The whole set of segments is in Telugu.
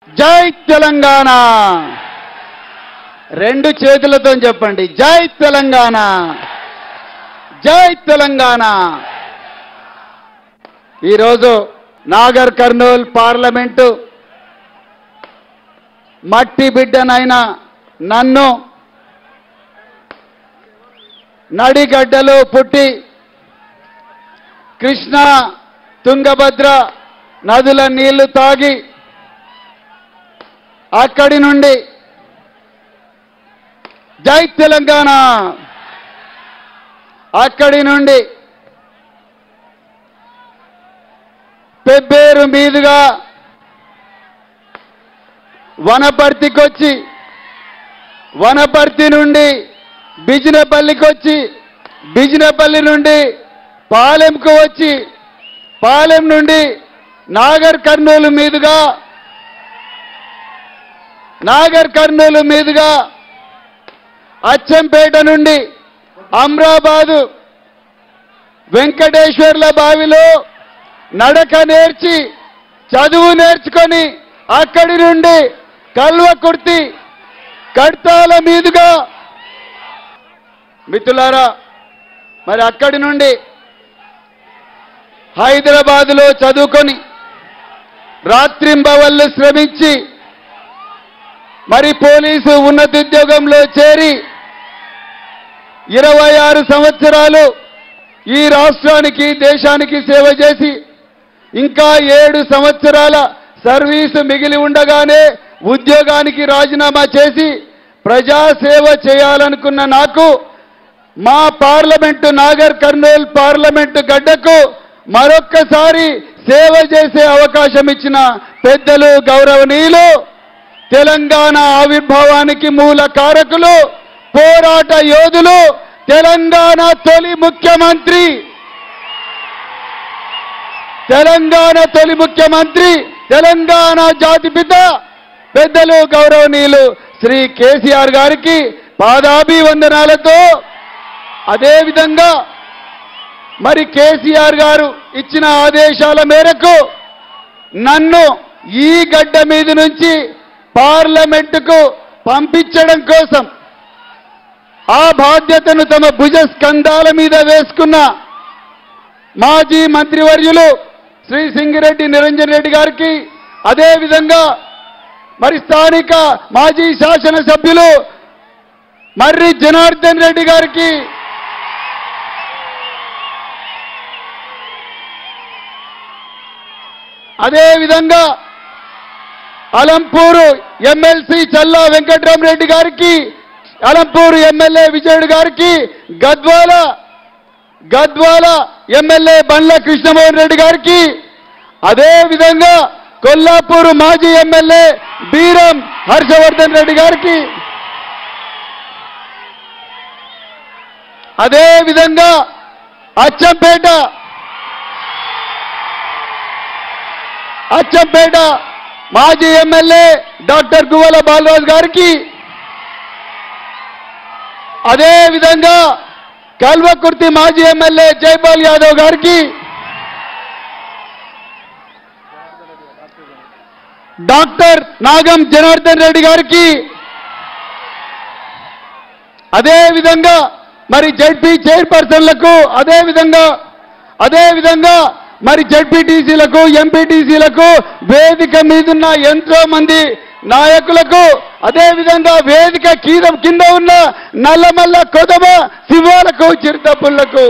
జై తెలంగాణ రెండు చేతులతో చెప్పండి జై తెలంగాణ జై తెలంగాణ ఈరోజు నాగర్ కర్నూల్ పార్లమెంటు మట్టి బిడ్డనైన నన్ను నడిగడ్డలో పుట్టి కృష్ణా తుంగభద్ర నదుల నీళ్లు తాగి అక్కడి నుండి జై తెలంగాణ అక్కడి నుండి పెబ్బేరు మీదుగా వనపర్తికొచ్చి వనపర్తి నుండి బిజినపల్లికొచ్చి బిజినపల్లి నుండి పాలెంకు వచ్చి పాలెం నుండి నాగర్ కర్నూలు మీదుగా అచ్చంపేట నుండి అమ్రాబాదు వెంకటేశ్వర్ల బావిలో నడక నేర్చి చదువు నేర్చుకొని అక్కడి నుండి కల్వకుర్తి కడ్తాల మీదుగా మిత్రులారా మరి అక్కడి నుండి హైదరాబాదులో చదువుకొని రాత్రింబవళ్ళు శ్రమించి మరి పోలీసు ఉన్నతోద్యోగంలో చేరి 26 సంవత్సరాలు ఈ రాష్ట్రానికి దేశానికి సేవ చేసి ఇంకా 7 సంవత్సరాల సర్వీసు మిగిలి ఉండగానే ఉద్యోగానికి రాజీనామా చేసి ప్రజాసేవ చేయాలనుకున్న నాకు మా పార్లమెంటు నాగర్ కర్నూల్ పార్లమెంటు గడ్డకు మరొక్కసారి సేవ చేసే అవకాశం ఇచ్చిన పెద్దలు గౌరవనీయులు తెలంగాణ ఆవిర్భావానికి మూల కారకులు పోరాట యోధులు తెలంగాణ తొలి ముఖ్యమంత్రి తెలంగాణ జాతిపిత పెద్దలు గౌరవనీయులు శ్రీ కేసీఆర్ గారికి పాదాభివందనాలతో అదేవిధంగా మరి కేసీఆర్ గారు ఇచ్చిన ఆదేశాల మేరకు నన్ను ఈ గడ్డ మీద నుంచి పార్లమెంటుకు పంపించడం కోసం ఆ బాధ్యతను తమ భుజ స్కంధాల మీద వేసుకున్న మాజీ మంత్రివర్యులు శ్రీ సింగిరెడ్డి నిరంజన్ రెడ్డి గారికి అదేవిధంగా మరి స్థానిక మాజీ శాసనసభ్యులు మర్రి జనార్దన్ రెడ్డి గారికి అదేవిధంగా అలంపూరు ఎమ్మెల్సీ చల్లా వెంకట్రామరెడ్డి గారికి అలంపూరు ఎమ్మెల్యే విజయుడు గారికి గద్వాల ఎమ్మెల్యే బండ్ల కృష్ణమోహన్ రెడ్డి గారికి అదేవిధంగా కొల్లాపూరు మాజీ ఎమ్మెల్యే బీరం హర్షవర్ధన్ రెడ్డి గారికి అదేవిధంగా అచ్చంపేట మాజీ ఎమ్మెల్యే డాక్టర్ గువ్వల బాలరాజు గారికి అదేవిధంగా కల్వకుర్తి మాజీ ఎమ్మెల్యే జైపాల్ యాదవ్ గారికి డాక్టర్ నాగం జనార్దన్ రెడ్డి గారికి అదేవిధంగా మరి జడ్పీ చైర్పర్సన్లకు అదేవిధంగా మరి జడ్పీటీసీలకు ఎంపీటీసీలకు వేదిక మీదున్న ఎంతో మంది నాయకులకు అదేవిధంగా వేదిక కింద ఉన్న నల్లమల్ల కొదమ శివాలకు చిరుతపుళ్లకు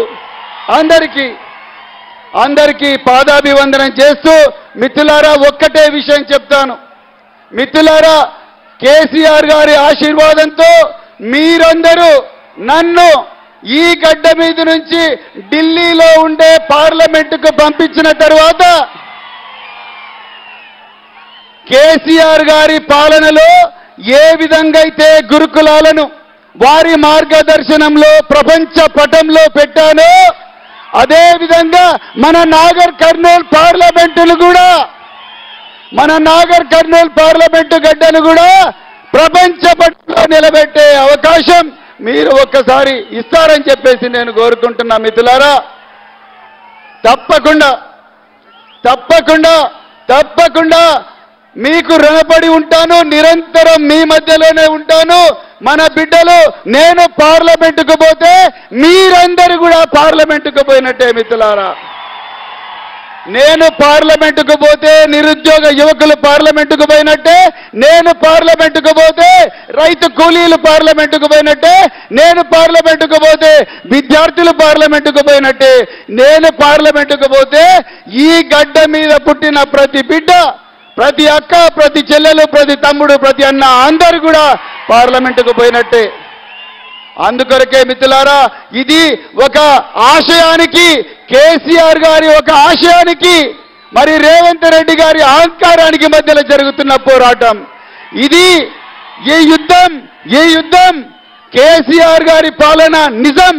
అందరికీ పాదాభివందనం చేస్తూ మిత్రులారా ఒక్కటే విషయం చెప్తాను. మిత్రులారా కేసీఆర్ గారి ఆశీర్వాదంతో మీరందరూ నన్ను ఈ గడ్డ మీద నుంచి ఢిల్లీలో ఉండే పార్లమెంటుకు పంపించిన తర్వాత కేసీఆర్ గారి పాలనలో ఏ విధంగా అయితే గురుకులాలను వారి మార్గదర్శనంలో ప్రపంచ పటంలో పెట్టానో అదేవిధంగా మన నాగర్ కర్నూల్ పార్లమెంటు గడ్డను కూడా ప్రపంచ పటంలో నిలబెట్టే అవకాశం మీరు ఒక్కసారి ఇస్తారని చెప్పేసి నేను కోరుకుంటున్నా. మిత్రులారా తప్పకుండా మీకు రుణపడి ఉంటాను, నిరంతరం మీ మధ్యలోనే ఉంటాను. మన బిడ్డలు నేను పార్లమెంటుకు పోతే మీరందరూ కూడా పార్లమెంటుకు పోయినట్టే మిత్రులారా. నేను పార్లమెంటుకు పోతే నిరుద్యోగ యువకులు పార్లమెంటుకు పోయినట్టే, నేను పార్లమెంటుకు పోతే రైతు కూలీలు పార్లమెంటుకు పోయినట్టే, నేను పార్లమెంటుకు పోతే విద్యార్థులు పార్లమెంటుకు పోయినట్టే, నేను పార్లమెంటుకు పోతే ఈ గడ్డ మీద పుట్టిన ప్రతి బిడ్డ, ప్రతి అక్క, ప్రతి చెల్లెలు, ప్రతి తమ్ముడు, ప్రతి అన్న అందరూ కూడా పార్లమెంటుకు పోయినట్టే. అందుకొరకే మిత్రులారా, ఇది ఒక ఆశయానికి, కేసీఆర్ గారి ఒక ఆశయానికి మరి రేవంత్ రెడ్డి గారి అహంకారానికి మధ్యలో జరుగుతున్న పోరాటం ఇది. ఈ యుద్ధం కేసీఆర్ గారి పాలన నిజం,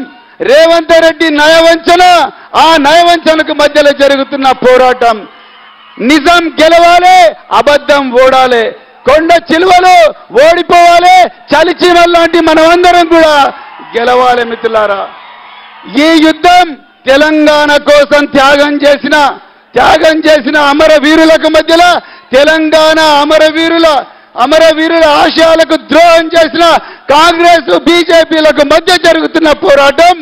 రేవంత్ రెడ్డి నయవంచన, ఆ నయవంచనకు మధ్యలో జరుగుతున్న పోరాటం. నిజం గెలవాలి, అబద్ధం ఓడాలి. కొండ చిలువలు ఓడిపోవాలి, చలిచీమల లాంటి మనమందరం కూడా గెలవాలి మిత్రులారా. ఈ యుద్ధం తెలంగాణ కోసం త్యాగం చేసిన అమరవీరులకు మధ్యలో, తెలంగాణ అమరవీరుల ఆశయాలకు ద్రోహం చేసిన కాంగ్రెస్ బీజేపీలకు మధ్య జరుగుతున్న పోరాటం.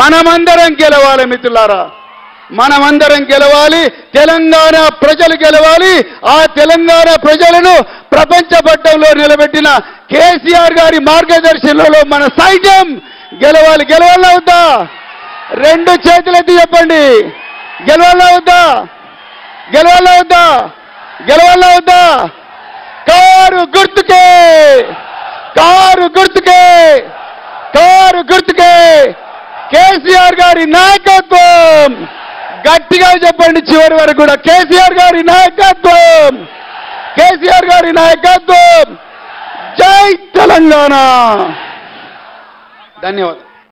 మనమందరం గెలవాలి మిత్రులారా, మనమందరం గెలవాలి. తెలంగాణ ప్రజలు గెలవాలి. ఆ తెలంగాణ ప్రజలను ప్రపంచ పట్టంలో నిలబెట్టిన కేసీఆర్ గారి మార్గదర్శనంలో మన సైన్యం గెలవాలి. గెలవాలా వద్దా? రెండు చేతులెత్తి చెప్పండి. గెలవాలా వద్దా? గెలవాలా వద్దా? గెలవాలా వద్దా? కారు గుర్తుకే, కారు గుర్తుకే, కారు గుర్తుకే కేసీఆర్ గారి నాయకత్వం. గట్టిగా చెప్పండి చివరి వరకు కూడా. కేసీఆర్ గారి నాయకత్వం, కేసీఆర్ గారి నాయకత్వం. జై తెలంగాణ. ధన్యవాదాలు.